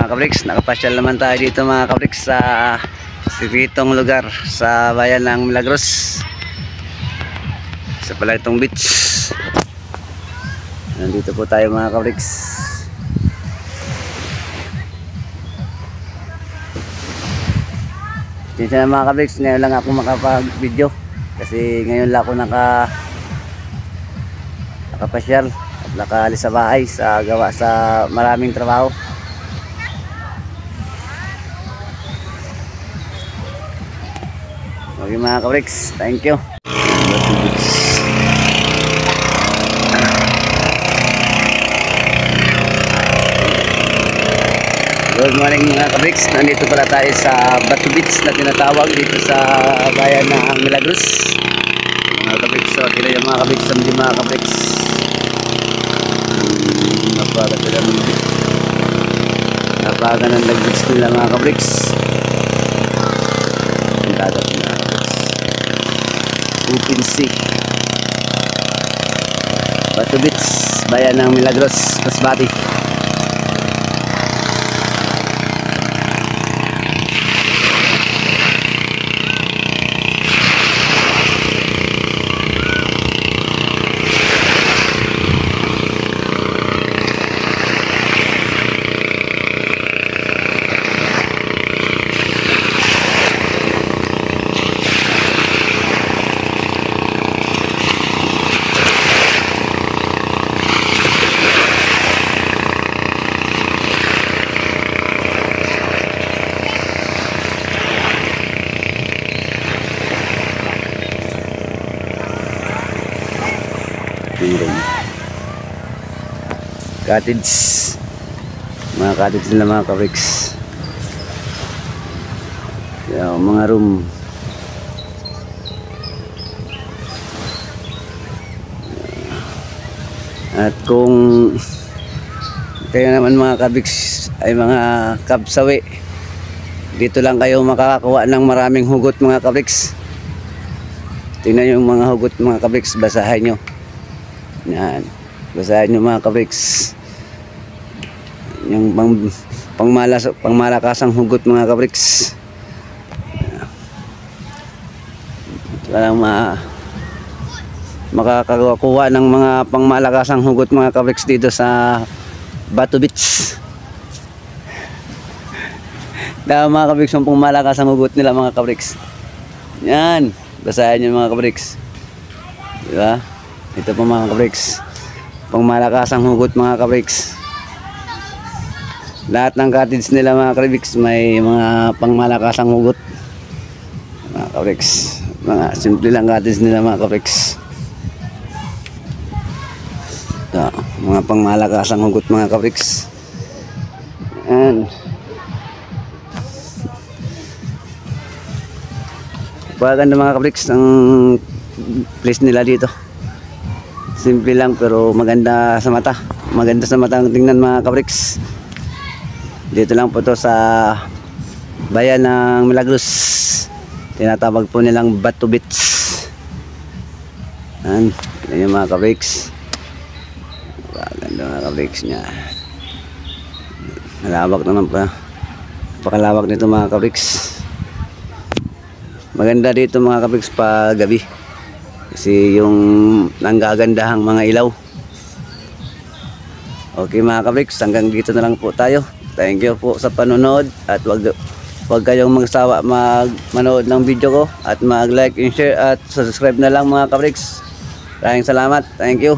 mga kabriks, nakapasyal naman tayo dito mga kabriks sa sikitong lugar sa bayan ng Milagros, sa Palaytong Beach. Nandito po tayo mga kabriks. Minsan na mga kabriks, ngayon lang ako makapag-video kasi ngayon lang ako nakapasyal at nakaalis sa bahay sa gawa sa maraming trabaho. Okay mga kabriks, thank you. Good morning mga kabriks, nandito pala tayo sa Batu Beach na tinatawag dito sa bayan ng Milagros. Mga kabriks, so tira yung mga kabriks, samdi mga kabriks. Napaga ng nag-beach nila mga kabriks. Ang dagat mga kabriks, open sea. Batu Beach, bayan ng Milagros, Masbate. Cottage, mga cottage nila mga kabriks. Mga room. At kung kayo naman mga kabriks ay mga kabsawi, dito lang kayo makakakuha ng maraming hugot mga kabriks. Tingnan yung mga hugot mga kabriks, basahin nyo. Yan, basahin nyo mga kabriks. Yung pangmalakasang hugot mga kabriks. Walang makakakuha ng mga pangmalakasang hugot mga kabriks dito sa Batu Beach. Dahil mga kabriks, yung pangmalakasang hugot nila mga kabriks. Yan, basahin nyo mga kabriks. Diba? Ito po mga kabriks, pangmalakasang hugot mga kabriks. Lahat ng cottage nila mga kabriks may mga pangmalakasang hugot mga kabriks. Mga simple lang cottage nila mga kabriks. Ito, mga pangmalakasang hugot mga kabriks. And paganda mga kabriks ang place nila dito. Simple lang pero maganda sa mata. Maganda sa mata ang tingnan mga kabriks. Dito lang po to sa bayan ng Milagros. Tinatawag po nilang Batu Beach. Yan yung mga kabriks. Maganda mga kabriks niya. Malawak naman pa. Pakalawak nito mga kabriks. Maganda dito mga kabriks pag gabi. Kasi yung nanggagandahang mga ilaw. Okay mga kabriks, hanggang dito na lang po tayo. Thank you po sa panonood at wag kayong magsawa manood ng video ko at mag-like and share at subscribe na lang mga kabriks. Maraming salamat. Thank you.